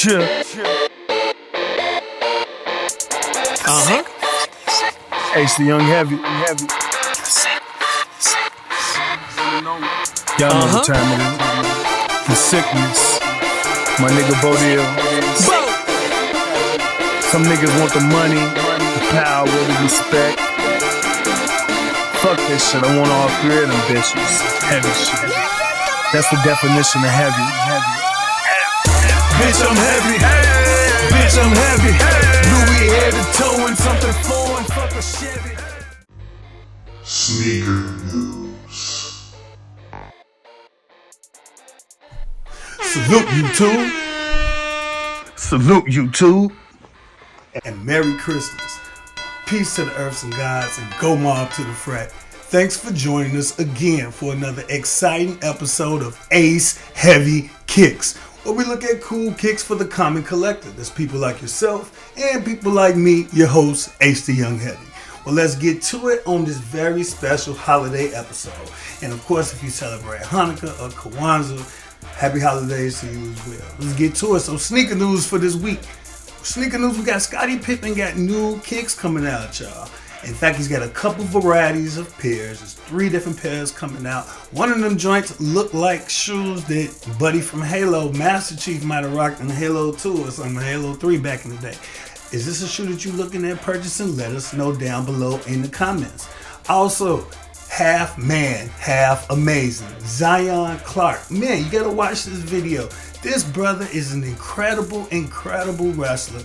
Chill. Ace the Young Heavy. Y'all know what time it is. The sickness. My nigga Bodil. Some niggas want the money, the power, the respect. Fuck this shit, I want all three of them bitches. Heavy shit. That's the definition of heavy. Bitch, I'm heavy. Bitch, I'm heavy. Louis head to toe and something foreign. Fuck a Chevy. Sneaker news. Salute YouTube. And Merry Christmas. Peace to the earths and gods, and go mob to the frat. Thanks for joining us again for another exciting episode of Ace Heavy Kicks, where we look at cool kicks for the common collector. There's people like yourself and people like me, your host, Ace the Young Heavy. Well, let's get to it on this very special holiday episode. And of course, if you celebrate Hanukkah or Kwanzaa, happy holidays to you as well. Let's get to it. So, sneaker news for this week. Sneaker news, we got Scottie Pippen got new kicks coming out, y'all. In fact, he's got a couple varieties of pairs. There's 3 different pairs coming out. One of them joints look like shoes that Buddy from Halo, Master Chief, might have rocked in Halo 2 or something, Halo 3 back in the day. Is this a shoe that you're looking at purchasing? Let us know down below in the comments. Also, half man, half amazing, Zion Clark. Man, you gotta watch this video. This brother is an incredible wrestler.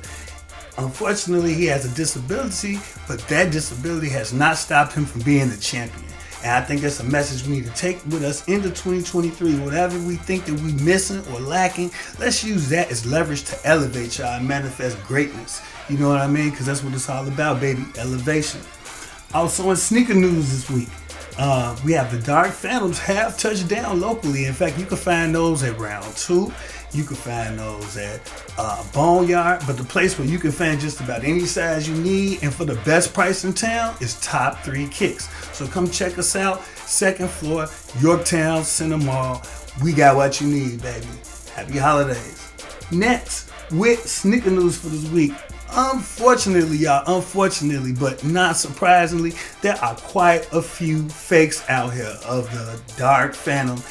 Unfortunately, he has a disability, but that disability has not stopped him from being a champion. And I think that's a message we need to take with us into 2023. Whatever we think that we missing or lacking, let's use that as leverage to elevate y'all and manifest greatness. You know what I mean? Because that's what it's all about, baby. Elevation. Also in sneaker news this week, we have the Dark Phantoms have touched down locally. In fact, you can find those at Round 2. You can find those at Boneyard. But the place where you can find just about any size you need and for the best price in town is Top 3 Kicks. So come check us out. 2nd floor, Yorktown Center Mall. We got what you need, baby. Happy holidays. Next, with sneaker news for this week. Unfortunately, but not surprisingly, there are quite a few fakes out here of the Dark Phantom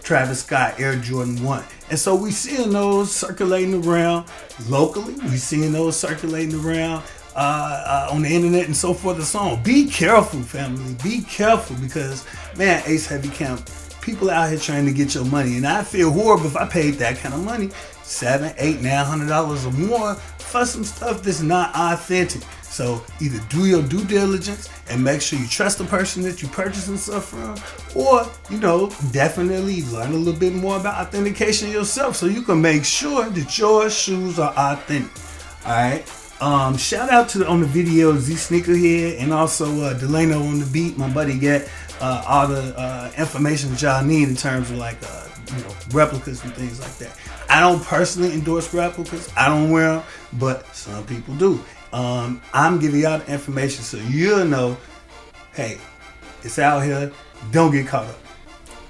Travis Scott Air Jordan 1. And so we seeing those circulating around locally. We seeing those circulating around on the internet and so forth and so on. Be careful, family. Be careful because, man, Ace Heavy Camp, people out here trying to get your money. And I feel horrible if I paid that kind of money, $700, $800, $900 or more for some stuff that's not authentic. So either do your due diligence and make sure you trust the person that you're purchasing stuff from, or, definitely learn a little bit more about authentication yourself so you can make sure that your shoes are authentic. Alright? Shout out to on the video Z Sneakerhead and also Delano on the beat. My buddy got all the information that y'all need in terms of replicas and things like that. I don't personally endorse replicas. I don't wear them, but some people do. I'm giving y'all the information so you'll know, hey, it's out here. Don't get caught up.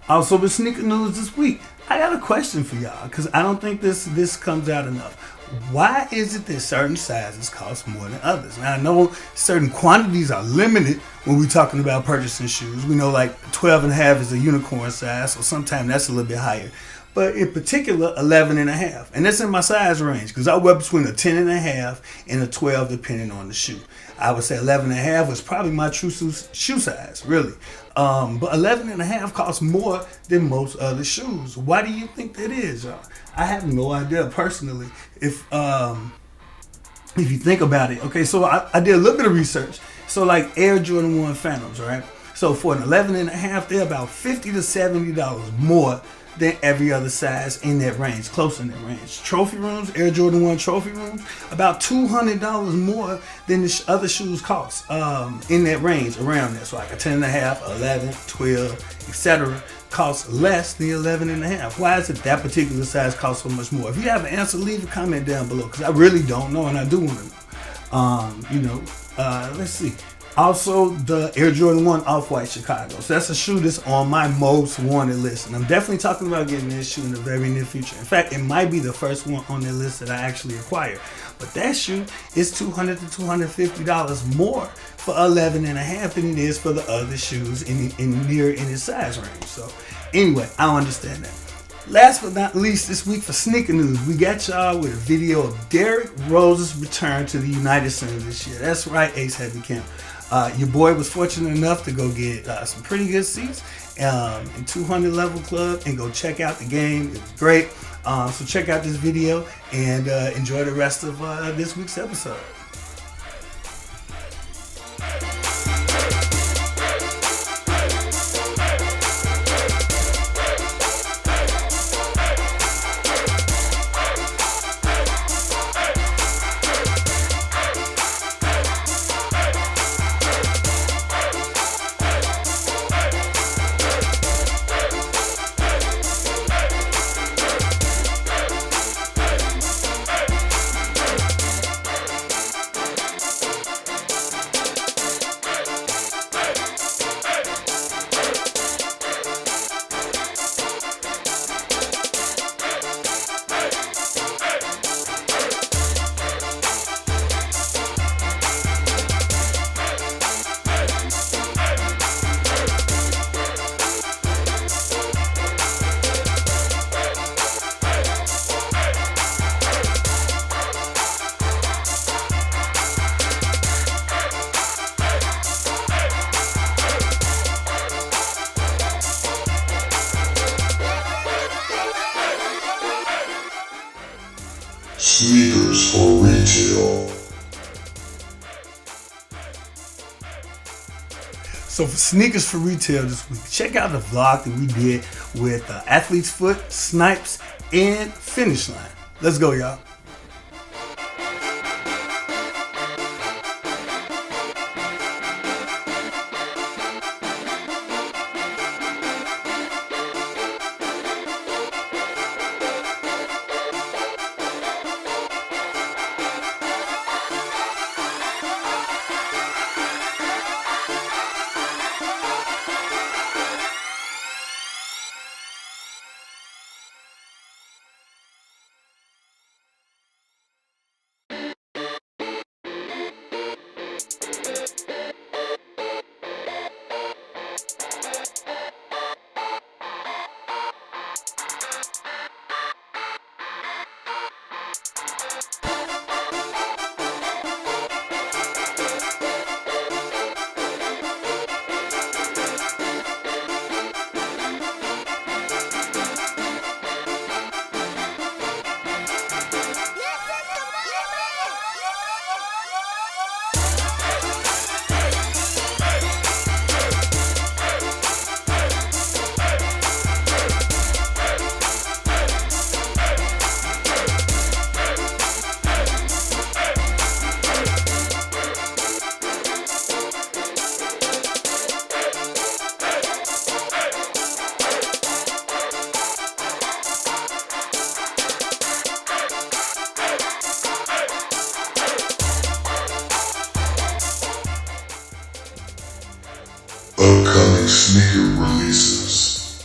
Also, with sneaker news this week, I got a question for y'all because I don't think this comes out enough. Why is it that certain sizes cost more than others? Now, I know certain quantities are limited when we're talking about purchasing shoes. We know like 12.5 is a unicorn size, so sometimes that's a little bit higher. But in particular, 11.5. And that's in my size range because I wear between a 10.5 and a 12 depending on the shoe. I would say 11.5 was probably my true shoe size, really. But 11.5 costs more than most other shoes. Why do you think that is, y'all? I have no idea personally. If you think about it, okay, so I did a little bit of research. So like Air Jordan 1 Phantoms, right? So for an 11.5, they're about $50 to $70 more than every other size in that range, close in that range. Trophy rooms, Air Jordan 1 trophy rooms, about $200 more than the other shoes cost in that range around that. So like a 10.5, 11, 12, etc. costs less than 11.5. Why is it that particular size costs so much more? If you have an answer, leave a comment down below because I really don't know and I do want to know. Let's see. Also, the Air Jordan 1 Off-White Chicago. So that's a shoe that's on my most wanted list. And I'm definitely talking about getting this shoe in the very near future. In fact, it might be the first one on the list that I actually acquire. But that shoe is $200 to $250 more for 11.5 than it is for the other shoes in its size range. So anyway, I understand that. Last but not least, this week for sneaker news, we got y'all with a video of Derrick Rose's return to the United Center this year. That's right, Ace Heavy Camp. Your boy was fortunate enough to go get some pretty good seats in 200 level club and go check out the game. It was great. So check out this video and enjoy the rest of this week's episode. Sneakers for retail. So for sneakers for retail this week, check out the vlog that we did with Athlete's Foot, Snipes, and Finish Line. Let's go, y'all. Upcoming sneaker releases.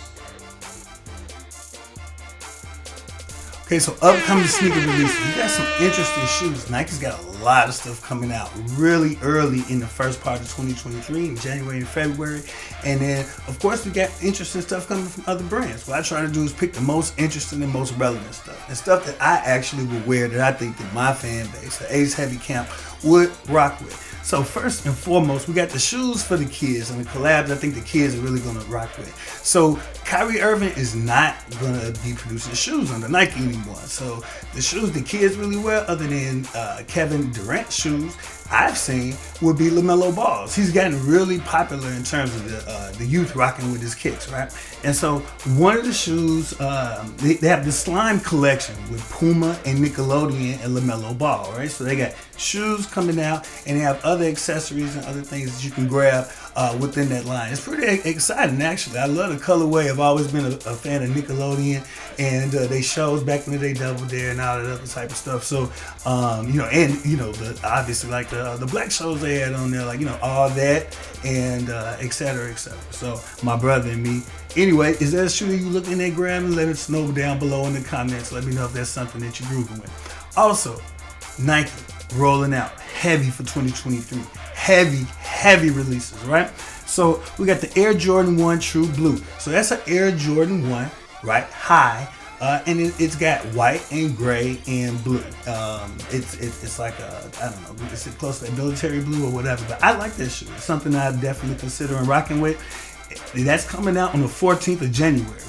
Okay, so upcoming sneaker releases. We got some interesting shoes. Nike's got a lot of stuff coming out really early in the first part of 2023, in January and February. And then, of course, we got interesting stuff coming from other brands. What I try to do is pick the most interesting and most relevant stuff. And stuff that I actually would wear that I think that my fan base, the Ace Heavy Camp, would rock with. So first and foremost, we got the shoes for the kids and the collabs I think the kids are really going to rock with. So Kyrie Irving is not going to be producing shoes under Nike anymore. So the shoes the kids really wear, other than Kevin Durant shoes, I've seen would be LaMelo Balls. He's gotten really popular in terms of the youth rocking with his kicks, right? And so one of the shoes, they have the slime collection with Puma and Nickelodeon and LaMelo Ball, right? So they got shoes coming out and they have other accessories and other things that you can grab within that line. It's pretty exciting, actually. I love the colorway. I've always been a fan of Nickelodeon and they shows back in the day, Double Dare and all that other type of stuff. So, obviously like the black shows they had on there, like, all that and et cetera, et cetera. So my brother and me. Anyway, is that a shoe that you looking at grabbing? Let us know down below in the comments. Let me know if that's something that you're grooving with. Also, Nike rolling out heavy for 2023. Heavy releases, right? So we got the Air Jordan 1 True Blue. So that's an Air Jordan 1, right? High. And it's got white and gray and blue. It's like I don't know, is it close to military blue or whatever? But I like this shoe. It's something I'm definitely considering rocking with. That's coming out on the 14th of January.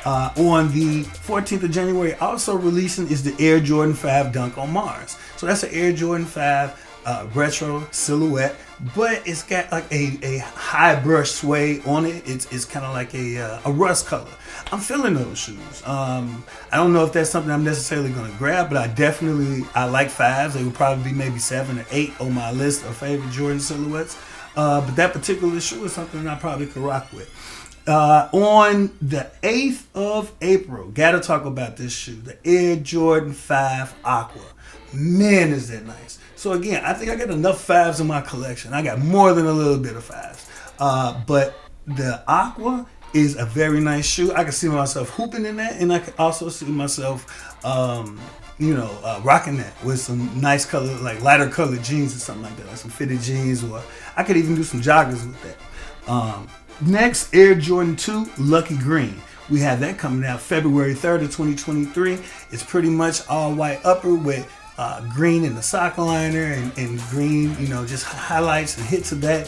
On the 14th of January, also releasing is the Air Jordan 5 Dunk on Mars. So that's an Air Jordan 5 retro silhouette, but it's got like a high brush suede on it. It's kind of like a rust color. I'm feeling those shoes. I don't know if that's something I'm necessarily going to grab, but I like 5s. They would probably be maybe 7 or 8 on my list of favorite Jordan silhouettes. But that particular shoe is something I probably could rock with. On the 8th of April, gotta talk about this shoe, the Air Jordan 5 Aqua. Man, is that nice. So again, I think I got enough 5s in my collection. I got more than a little bit of 5s. But the Aqua is a very nice shoe. I can see myself hooping in that, and I can also see myself rocking that with some nice color, like lighter colored jeans or something like that, like some fitted jeans, or I could even do some joggers with that. Next, Air Jordan 2 Lucky Green. We have that coming out February 3rd of 2023. It's pretty much all white upper with green in the sock liner and green, just highlights and hits of that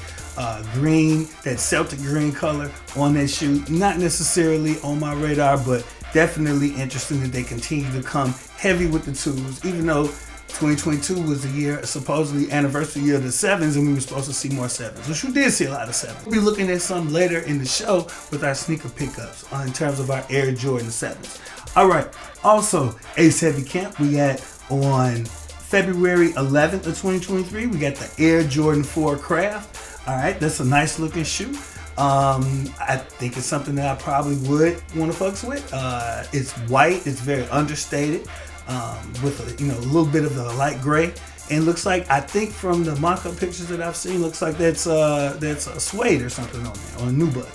green, that Celtic green color on that shoe. Not necessarily on my radar, but definitely interesting that they continue to come heavy with the 2s, even though 2022 was the year, supposedly anniversary year of the 7s, and we were supposed to see more 7s, which we did see a lot of 7s. We'll be looking at some later in the show with our sneaker pickups in terms of our Air Jordan 7s. All right, also, Ace Heavy Camp, we had on February 11th of 2023, we got the Air Jordan 4 Craft. All right, that's a nice looking shoe. I think it's something that I probably would want to fucks with. It's white, it's very understated, with a little bit of the light gray, and looks like, I think from the mock-up pictures that I've seen, looks like that's a suede or something on there, or a nubuck.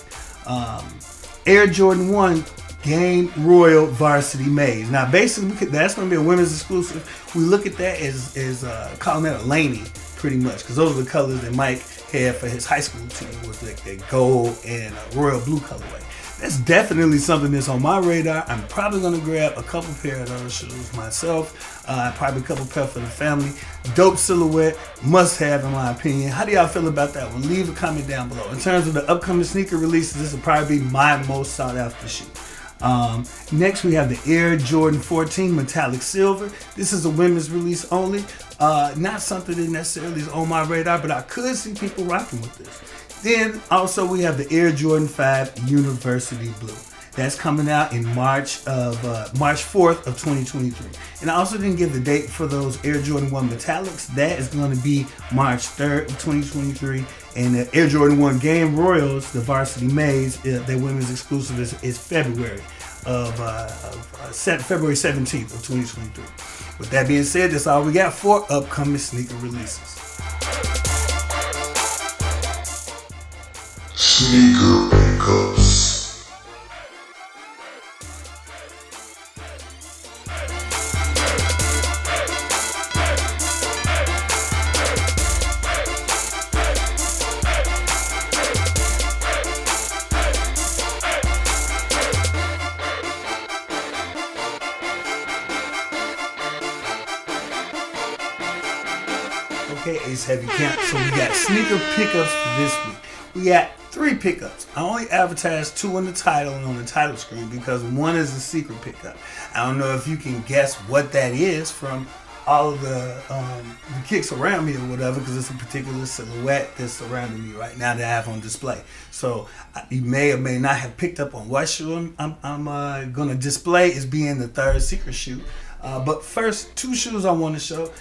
Air Jordan 1 Game Royal Varsity Maze. Now basically that's going to be a women's exclusive. We look at that as calling that a laney, pretty much, because those are the colors that Mike had for his high school team, was like that gold and royal blue colorway. That's definitely something that's on my radar. I'm probably going to grab a couple pair of those shoes myself. Probably a couple pair for the family. Dope silhouette, must have in my opinion. How do y'all feel about that one? Leave a comment down below. In terms of the upcoming sneaker releases, this will probably be my most sought after shoe. Next we have the Air Jordan 14 Metallic Silver. This is a women's release only. Not something that necessarily is on my radar, but I could see people rocking with this. Then also we have the Air Jordan 5 University Blue. That's coming out in March 4th of 2023. And I also didn't give the date for those Air Jordan 1 Metallics. That is going to be March 3rd of 2023. And the Air Jordan 1 Game Royals, the Varsity Maze, their women's exclusive is February 17th of 2023. With that being said, that's all we got for upcoming sneaker releases. Sneaker pickups. Okay, Ace Heavy Camp. So we got sneaker pickups for this week. We got 3 pickups. I only advertised 2 on the title and on the title screen because one is a secret pickup. I don't know if you can guess what that is from all of the kicks around me or whatever, because it's a particular silhouette that's surrounding me right now that I have on display. So you may or may not have picked up on what shoe I'm going to display as being the 3rd secret shoe. But first, two shoes I want to show.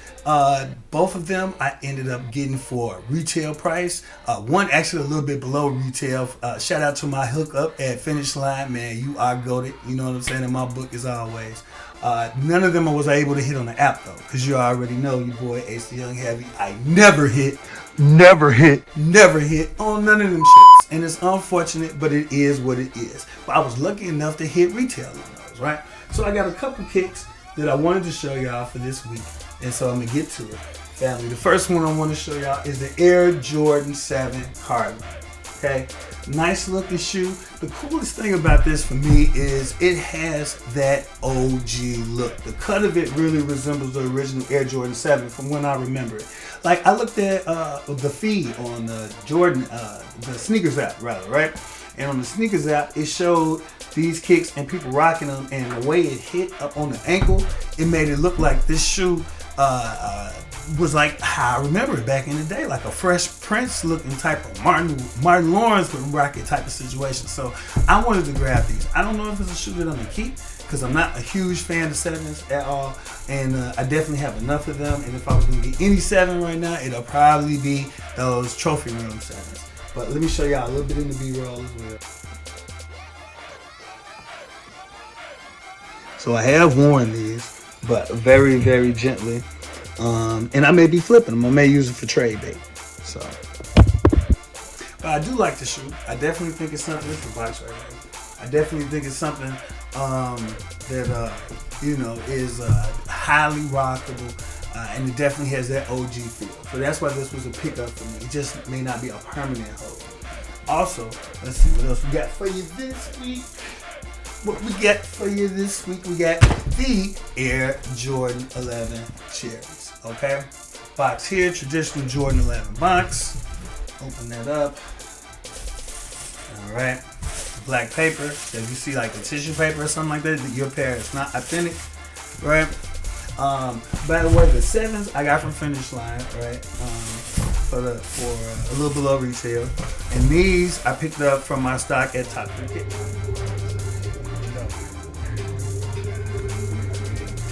Both of them I ended up getting for retail price. One actually a little bit below retail. Shout out to my hookup at Finish Line. Man, you are goated. You know what I'm saying? In my book as always. None of them I was able to hit on the app though, because you already know your boy Ace the Young Heavy. I never hit on none of them shits. And it's unfortunate, but it is what it is. But I was lucky enough to hit retail on those, right? So I got a couple kicks that I wanted to show y'all for this week. And so I'm going to get to it. Family, the first one I want to show y'all is the AJ7 Cardinal. Okay? Nice looking shoe. The coolest thing about this for me is it has that OG look. The cut of it really resembles the original Air Jordan 7 from when I remember it. Like I looked at the feed on the Jordan, the sneakers app rather, right? And on the sneakers app, it showed these kicks and people rocking them, and the way it hit up on the ankle, it made it look like this shoe was like how I remember it back in the day, like a Fresh Prince looking type of Martin Lawrence would rock it type of situation. So I wanted to grab these. I don't know if it's a shoe that I'm gonna keep because I'm not a huge fan of 7s at all, and I definitely have enough of them. And if I was gonna get any 7 right now, it'll probably be those trophy room 7s. But let me show y'all a little bit in the B-roll as well. So I have worn these, but very, very gently. And I may be flipping them. I may use it for trade bait. So, but I do like the shoe. I definitely think it's something. It's the box right here. I definitely think it's something that is highly rockable, and it definitely has that OG feel. So that's why this was a pickup for me. It just may not be a permanent hold. Also, let's see what else we got for you this week. What we got for you this week? We got the Air Jordan 11 Cherries. Okay, box here, traditional Jordan 11 box. Open that up. All right, black paper. So if you see like a tissue paper or something like that, your pair is not authentic, right? By the way, the 7s I got from Finish Line, right? For a little below retail, and these I picked up from my stock at Top 3 Kicks.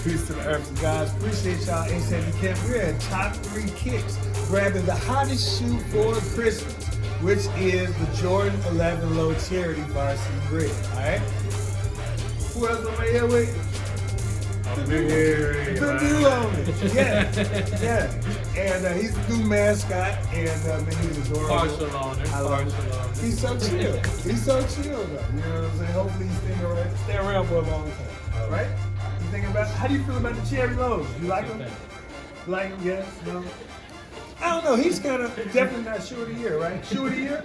Peace to the earth, guys. Appreciate y'all. AJ7 Cardinal. We're at Top 3 Kicks, grabbing the hottest shoe for Christmas, which is the Jordan 11 Low Charity Varsity Red. All right. Who else over here with? The new owner. Yeah. And he's the new mascot, and man, he's adorable. Partial owner. He's so chill. He's so chill, though. You know what I'm saying? Hopefully he's stay around for a long time. Right? You thinking about, how do you feel about the cherry lows? You like them? Like them? Yes? No? I don't know. He's kind of definitely not shoe of the year, right? Shoe of the year?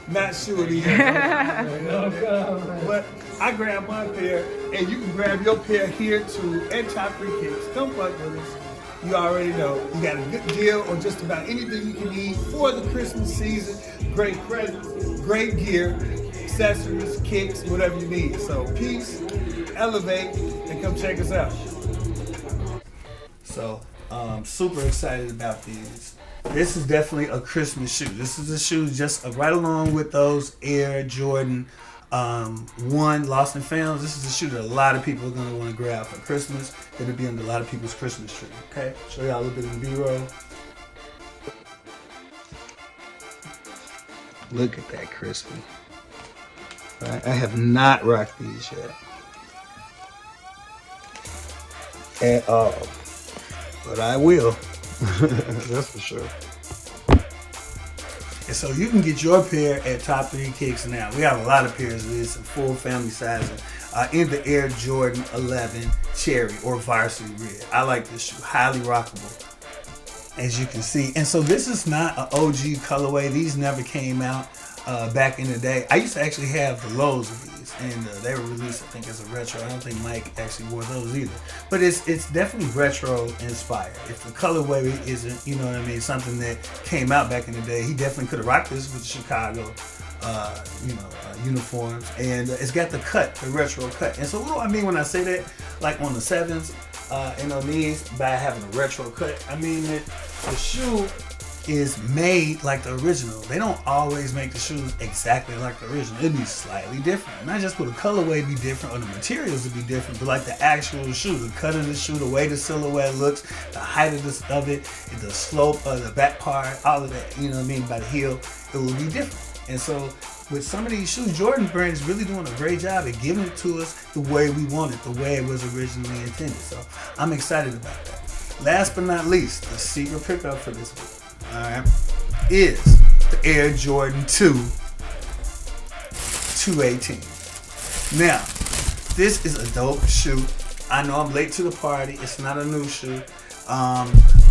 Not shoe of the year. But I grabbed my pair, and you can grab your pair here too at Top 3 Kicks. Don't fuck with us. You already know. You got a good deal on just about anything you can need for the Christmas season. Great presents, great gear, accessories, kicks, whatever you need. So peace, elevate, and come check us out. So super excited about these. This is definitely a Christmas shoe. This is a shoe just right along with those Air Jordan 1 Lost and Found. This is a shoe that a lot of people are going to want to grab for Christmas. It'll be under a lot of people's Christmas tree. Okay, show y'all a little bit of the B-roll. Look at that crispy. Right? I have not rocked these yet at all, but I will. That's for sure. And so you can get your pair at Top 3 Kicks now. We have a lot of pairs of this in full family sizing in the Air Jordan 11 Cherry or Varsity Red. I like this shoe, highly rockable, as you can see. And so this is not an OG colorway. These never came out back in the day. I used to actually have the lows of these, and they were released, I think, as a retro. I don't think Mike actually wore those either. But it's definitely retro inspired. If the colorway isn't, you know what I mean, something that came out back in the day, he definitely could have rocked this with the Chicago, uniforms. And it's got the cut, the retro cut. And so what do I mean when I say that? Like on the 7s and on these, by having a retro cut, I mean that the shoe is made like the original. They don't always make the shoes exactly like the original. It'd be slightly different. Not just for the colorway be different or the materials would be different, but like the actual shoe, the cut of the shoe, the way the silhouette looks, the height of it, the slope of the back part, all of that, you know what I mean, by the heel, it will be different. And so with some of these shoes, Jordan brand is really doing a great job at giving it to us the way we want it, the way it was originally intended. So I'm excited about that. Last but not least, the secret pickup for this week, all right, is the Air Jordan 2 218. Now, this is a dope shoe. I know I'm late to the party. It's not a new shoe.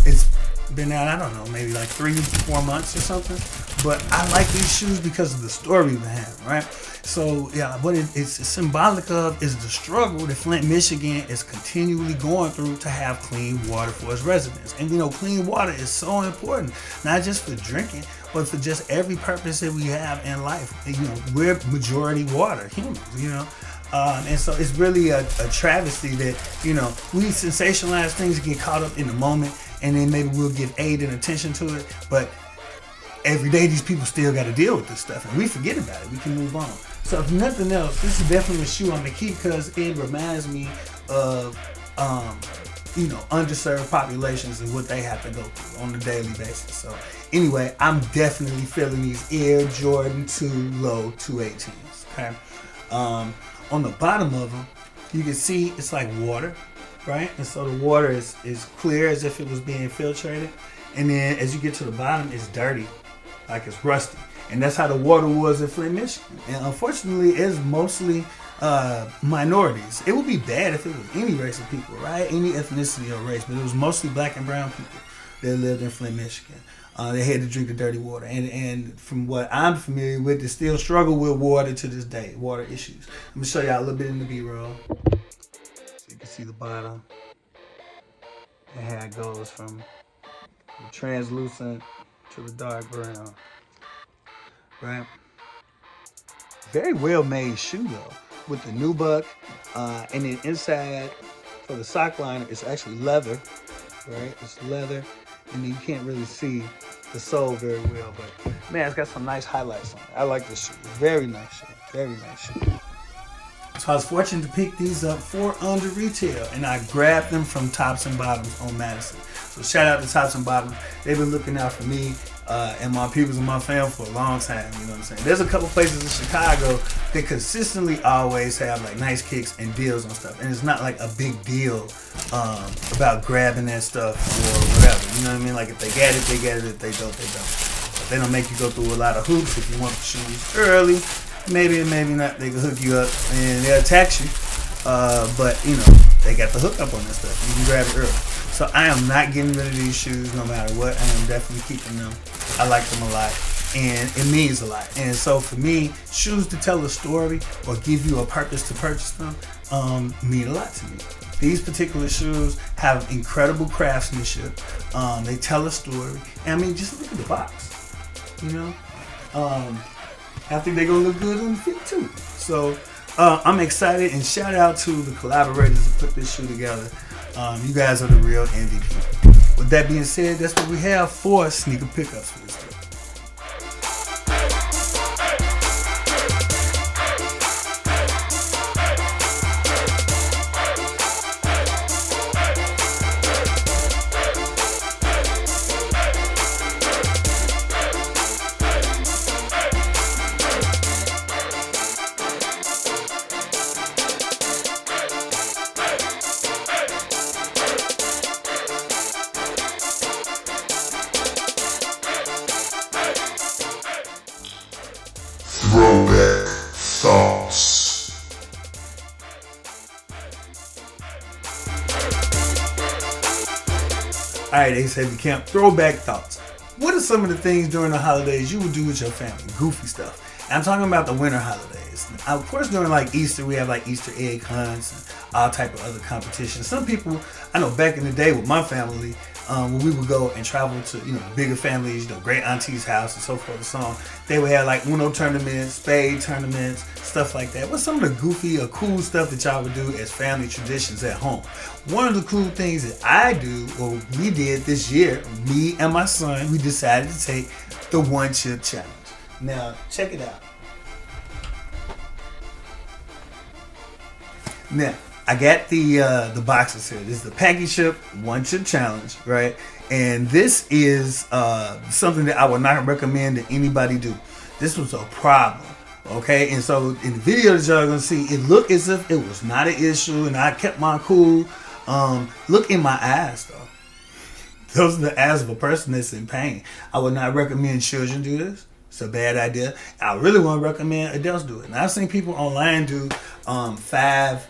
It's been out, I don't know, maybe like 3-4 months or something. But I like these shoes because of the story behind them, right? So, yeah, what it's symbolic of is the struggle that Flint, Michigan is continually going through to have clean water for its residents. And, you know, clean water is so important, not just for drinking, but for just every purpose that we have in life. You know, we're majority water, humans, you know. And so it's really a travesty that, you know, we sensationalize things and get caught up in the moment, and then maybe we'll give aid and attention to it, but every day these people still got to deal with this stuff, and we forget about it. We can move on. So if nothing else, this is definitely a shoe I'm gonna keep because it reminds me of you know, underserved populations and what they have to go through on a daily basis. So anyway, I'm definitely feeling these Air Jordan 2 Low 218s. Okay. On the bottom of them, you can see it's like water, right? And so the water is clear as if it was being filtrated. And then as you get to the bottom, it's dirty, like it's rusty. And that's how the water was in Flint, Michigan. And unfortunately, it's mostly minorities. It would be bad if it was any race of people, right? Any ethnicity or race, but it was mostly black and brown people that lived in Flint, Michigan. They had to drink the dirty water. And from what I'm familiar with, they still struggle with water to this day, water issues. Let me show y'all a little bit in the B-roll. So you can see the bottom and how it goes from the translucent to the dark brown, right? Very well made shoe though, with the nubuck, and then inside for the sock liner, it's actually leather, right? It's leather, and you can't really see the sole very well, but man, it's got some nice highlights on it. I like this shoe. Very nice shoe. Very nice shoe. So I was fortunate to pick these up for under retail, and I grabbed them from Tops and Bottoms on Madison. So shout out to Tops and Bottoms. They've been looking out for me and my peoples and my family for a long time, you know what I'm saying? There's a couple places in Chicago that consistently always have like nice kicks and deals on stuff, and it's not like a big deal about grabbing that stuff or whatever, you know what I mean? Like if they get it, they get it. If they don't, they don't. If they don't make you go through a lot of hoops, if you want the shoes early, maybe or maybe not, they can hook you up and they'll tax you, but you know, they got the hookup on that stuff. You can grab it early. So I am not getting rid of these shoes no matter what. I am definitely keeping them. I like them a lot, and it means a lot. And so for me, shoes to tell a story or give you a purpose to purchase them mean a lot to me. These particular shoes have incredible craftsmanship. They tell a story. And I mean, just look at the box, you know? I think they're gonna look good on the feet too. So I'm excited, and shout out to the collaborators who put this shoe together. You guys are the real MVP. With that being said, that's what we have for sneaker pickups for this week. Throwback thoughts. Alright, AJ7 Camp, throwback thoughts. What are some of the things during the holidays you would do with your family? Goofy stuff. And I'm talking about the winter holidays. Of course, during like Easter, we have like Easter egg hunts, all type of other competitions. Some people, I know back in the day with my family, when we would go and travel to, bigger families, great auntie's house and so forth and so on, they would have like Uno tournaments, spade tournaments, stuff like that. What's some of the goofy or cool stuff that y'all would do as family traditions at home? One of the cool things that I do, or we did this year, me and my son, we decided to take the one chip challenge. Now, check it out. Now, I got the boxes here. This is the Packy Chip One Chip Challenge, right? And this is something that I would not recommend that anybody do. This was a problem, okay? And so in the video that y'all gonna see, it looked as if it was not an issue, and I kept my cool. Look in my eyes, though. Those are the eyes of a person that's in pain. I would not recommend children do this. It's a bad idea. I really want to recommend adults do it. And I've seen people online do 5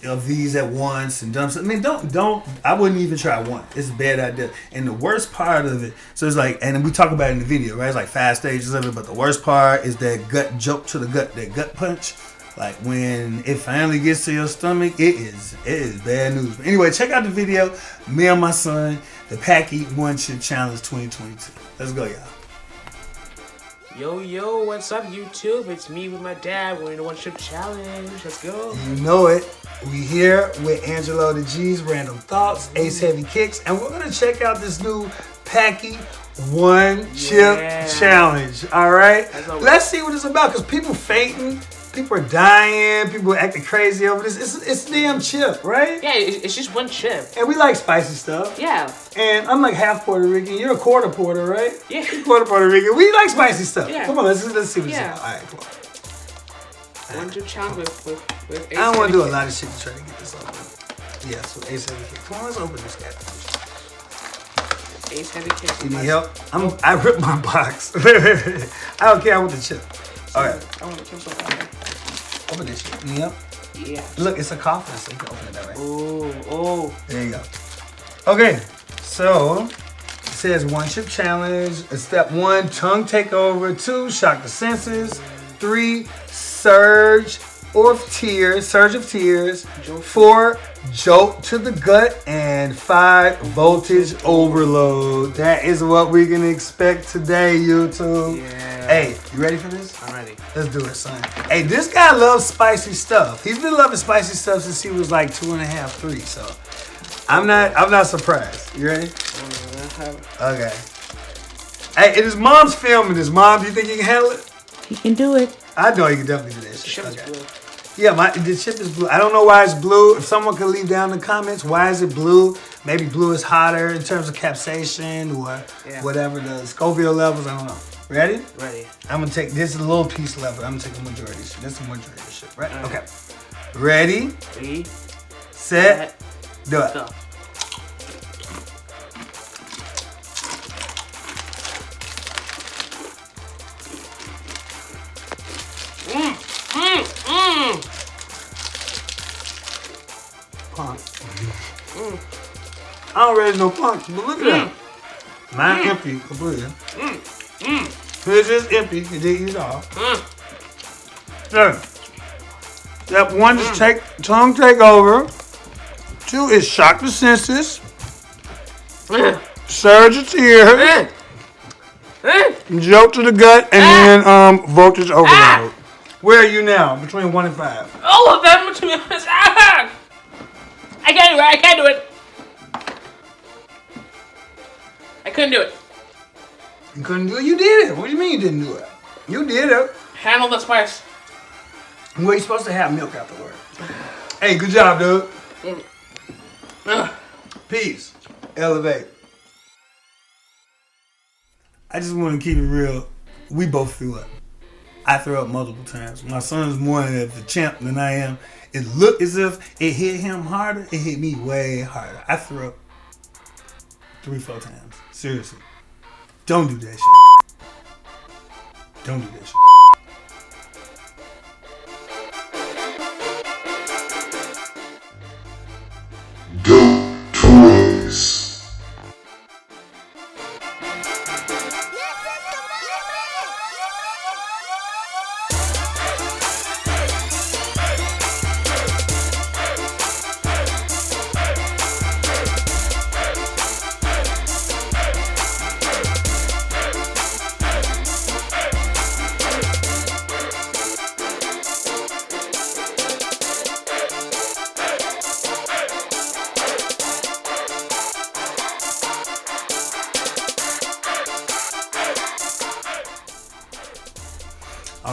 of these at once and dumb stuff. I mean, don't. I wouldn't even try one. It's a bad idea. And the worst part of it, so it's like, and we talk about it in the video, right? It's like 5 stages of it, but the worst part is that gut joke to the gut, that gut punch. Like when it finally gets to your stomach, it is bad news. But anyway, check out the video. Me and my son, the Packy One Chip Challenge 2022. Let's go, y'all. Yo, what's up, YouTube? It's me with my dad. We're in the One Chip Challenge. Let's go. You know it. We here with Angelo the G's, Random Thoughts, Ace Heavy Kicks, and we're gonna check out this new Packy One Chip Challenge. All right, let's see what it's about. Cause people fainting, people are dying, people are acting crazy over this. It's damn chip, right? Yeah, it's just one chip. And we like spicy stuff. Yeah. And I'm like half Puerto Rican. You're a quarter Puerto, right? Yeah. Quarter Puerto Rican. We like spicy stuff. Yeah. Come on, let's see what it's about. All right, come on. One Chip Challenge with Ace. I don't want to do a lot of shit to try to get this open. Yeah, so Ace Heavy Kicks. Come on, let's open this guy. Ace Heavy Kicks. You need help? I ripped my box. I don't care. I want the chip. All right. I want the chip so bad. Open this shit. You need help? Yeah. Look, it's a coffin, so you can open it that way. Oh. There you go. Okay, so it says One Chip Challenge. Step 1, tongue takeover. 2, shock the senses. 3, surge of tears. 4, jolt to the gut. And 5, voltage overload. That is what we can expect today, YouTube. Yeah. Hey, you ready for this? I'm ready. Let's do it, son. Hey, this guy loves spicy stuff. He's been loving spicy stuff since he was like 2.5, 3. So I'm not surprised. You ready? Okay. Hey, it is Mom's filming this. Mom, do you think you can handle it? He can do it. I know you can definitely do that shit. Chip is Okay. blue. Yeah, the chip is blue. I don't know why it's blue. If someone could leave down in the comments, why is it blue? Maybe blue is hotter in terms of capsaicin or whatever the Scoville levels. I don't know. Ready? Ready. I'm gonna take this is a little piece left, but I'm gonna take the majority of this shit. This is the majority of this shit, right? Okay. Ready? 3, Set. Do it. go. Punk. I don't really know punch, but look at that. Mine empty completely. His is empty. He didn't eat it all. So, step 1 is tongue take over. 2 is shock the senses. Surge of tears. Jolt to the gut, and then voltage overload. Where are you now? Between 1 and 5. All of them, to be honest. I can't do it. I couldn't do it. You couldn't do it? You did it. What do you mean you didn't do it? You did it. Handle the spice. Well, you're supposed to have milk afterward. Hey, good job, dude. Peace. Elevate. I just want to keep it real. We both threw up. I threw up multiple times. My son's more of the champ than I am. It looked as if it hit him harder. It hit me way harder. I threw up 3-4 times. Seriously. Don't do that shit. Don't do that shit. Dope toys.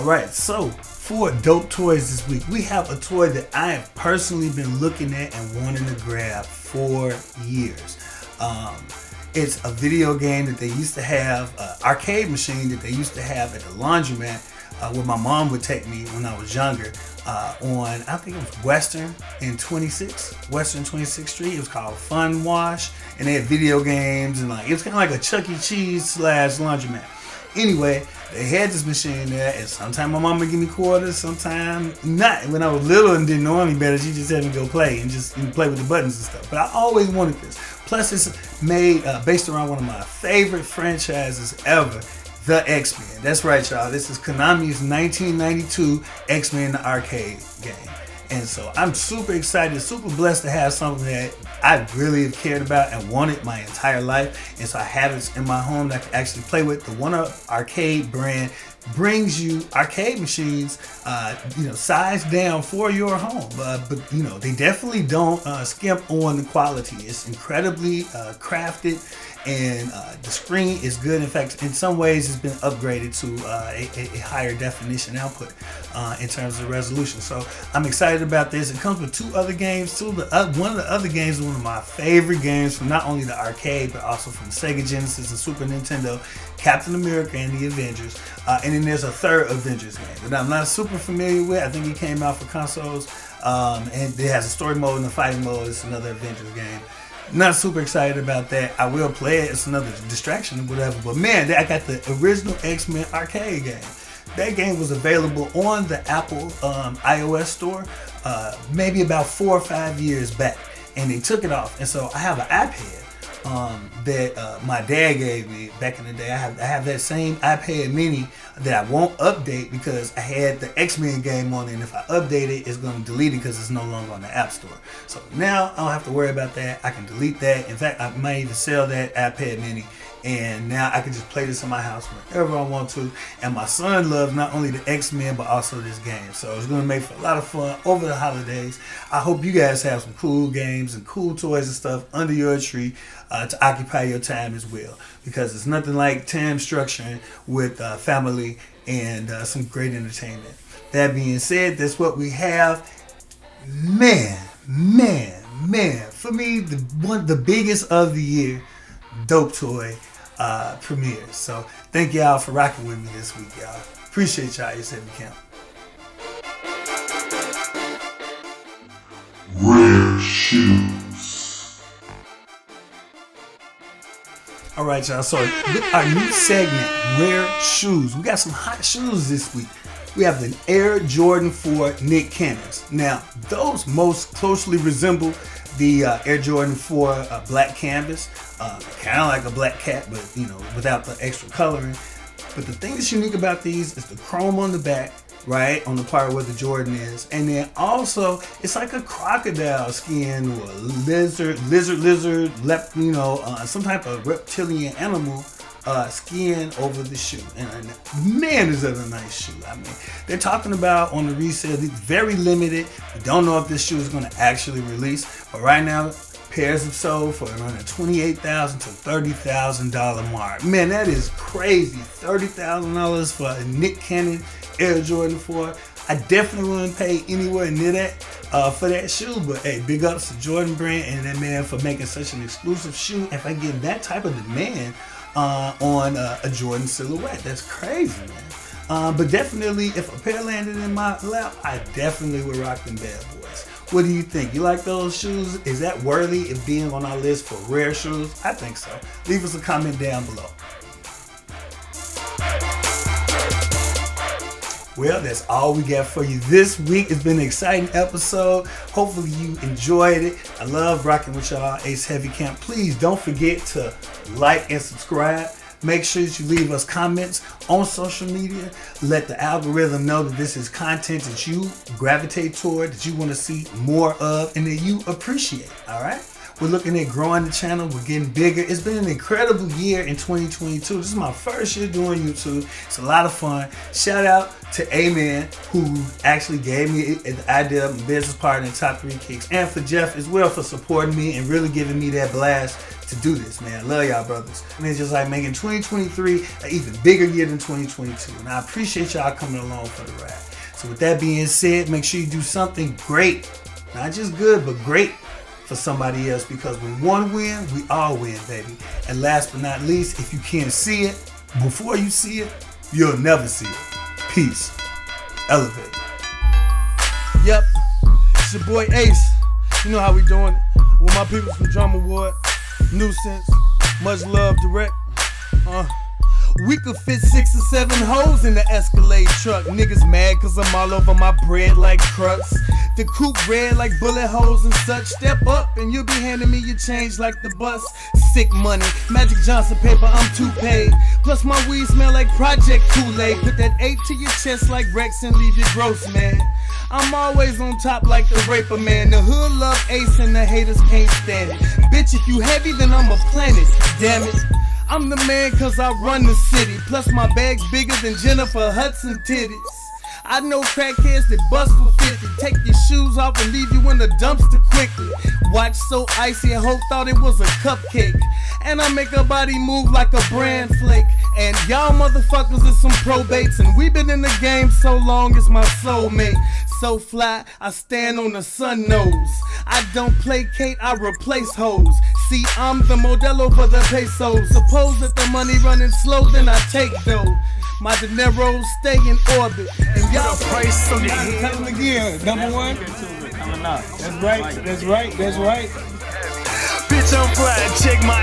All right, so for Dope Toys this week, we have a toy that I have personally been looking at and wanting to grab for years. It's a video game that they used to have, arcade machine that they used to have at the laundromat where my mom would take me when I was younger on, I think it was Western 26th Street. It was called Fun Wash, and they had video games and it was kind of like a Chuck E. Cheese / laundromat. Anyway, they had this machine there, and sometimes my mom would give me quarters, sometimes not. When I was little and didn't know any better, she just had me go play and just play with the buttons and stuff. But I always wanted this. Plus, it's made based around one of my favorite franchises ever, the X-Men. That's right, y'all. This is Konami's 1992 X-Men arcade game. And so I'm super excited, super blessed to have something that I really have cared about and wanted my entire life. And so I have it in my home that I can actually play with. The One Up Arcade brand brings you arcade machines, sized down for your home. But they definitely don't skimp on the quality. It's incredibly crafted, and the screen is good. In fact, in some ways, it's been upgraded to a higher definition output in terms of resolution. So I'm excited about this. It comes with two other games too. One of the other games is one of my favorite games from not only the arcade but also from the Sega Genesis and Super Nintendo, Captain America and the Avengers. And then there's a third Avengers game that I'm not super familiar with. I think it came out for consoles. And it has a story mode and a fighting mode. It's another Avengers game. Not super excited about that. I will play it. It's another distraction or whatever. But man, I got the original X-Men arcade game. That game was available on the Apple iOS store maybe about 4 or 5 years back. And they took it off. And so I have an iPad that my dad gave me back in the day. I have that same iPad mini that I won't update because I had the X-Men game on it, and if I update it, it's going to delete it because it's no longer on the App Store. So now I don't have to worry about that. I can delete that. In fact, I might even sell that iPad mini, and now I can just play this in my house whenever I want to. And my son loves not only the X-Men but also this game, so it's going to make for a lot of fun over the holidays. I hope you guys have some cool games and cool toys and stuff under your tree to occupy your time as well, because it's nothing like time structuring with family and some great entertainment. That being said, that's what we have. Man, for me, the biggest of the year Dope Toy premieres. So thank y'all for rocking with me this week, y'all. Appreciate y'all. AJ7 Camp. Rare shoes. All right, y'all. So with our new segment, Rare Shoes, we got some hot shoes this week. We have the Air Jordan 4 Nick Cannons. Now, those most closely resemble the Air Jordan 4 black canvas. Kind of like a black cat, but without the extra coloring. But the thing that's unique about these is the chrome on the back, right, on the part where the Jordan is, and then also it's like a crocodile skin or a lizard, some type of reptilian animal skin over the shoe. And man, is that a nice shoe. I mean, they're talking about on the resale, it's very limited. We don't know if this shoe is going to actually release, but right now pairs have sold for around the $28,000 to $30,000 mark. Man, that is crazy. $30,000 for a Nick Cannon Air Jordan 4. I definitely wouldn't pay anywhere near that for that shoe. But hey, big ups to Jordan Brand and that man for making such an exclusive shoe. If I get that type of demand on a Jordan silhouette, that's crazy, man. But definitely, if a pair landed in my lap, I definitely would rock them bad boys. What do you think? You like those shoes? Is that worthy of being on our list for rare shoes? I think so. Leave us a comment down below. Well, that's all we got for you this week. It's been an exciting episode. Hopefully you enjoyed it. I love rocking with y'all, Ace Heavy Camp. Please don't forget to like and subscribe. Make sure that you leave us comments on social media. Let the algorithm know that this is content that you gravitate toward, that you want to see more of, and that you appreciate. All right? We're looking at growing the channel. We're getting bigger. It's been an incredible year in 2022. This is my first year doing YouTube. It's a lot of fun. Shout out to A-Man, who actually gave me the idea of my business partner in Top 3 Kicks, and for Jeff as well for supporting me and really giving me that blast to do this, man. I love y'all, brothers. And it's just like making 2023 an even bigger year than 2022. And I appreciate y'all coming along for the ride. So with that being said, make sure you do something great. Not just good, but great for somebody else, because when one win, we all win, baby. And last but not least, if you can't see it, before you see it, you'll never see it. Peace. Elevate. Yep, it's your boy Ace. You know how we doing it. With my people from Drama Ward, Newsense, much love, Derrick. We could fit 6 or 7 hoes in the Escalade truck. Niggas mad cause I'm all over my bread like crust. The coupe red like bullet holes and such. Step up and you'll be handing me your change like the bus. Sick money, Magic Johnson paper, I'm too paid. Plus my weed smell like Project Kool-Aid. Put that 8 to your chest like Rex and leave you gross, man. I'm always on top like the raper, man. The hood love Ace and the haters can't stand it. Bitch, if you heavy, then I'm a planet, damn it. I'm the man cause I run the city. Plus my bag's bigger than Jennifer Hudson titties. I know crackheads that bust for 50. Take your shoes off and leave you in the dumpster quickly. Watch so icy and hope thought it was a cupcake. And I make her body move like a bran flake. And y'all motherfuckers is some probates. And we been in the game so long, it's my soulmate. So fly, I stand on the sun nose. I don't placate, I replace hoes. See, I'm the Modelo for the pesos. Suppose that the money running slow, then I take dough. My dineros stay in orbit. And y'all Price on the head. tell them again. Number one. That's right, that's right, that's right. Bitch, I'm fly. Check my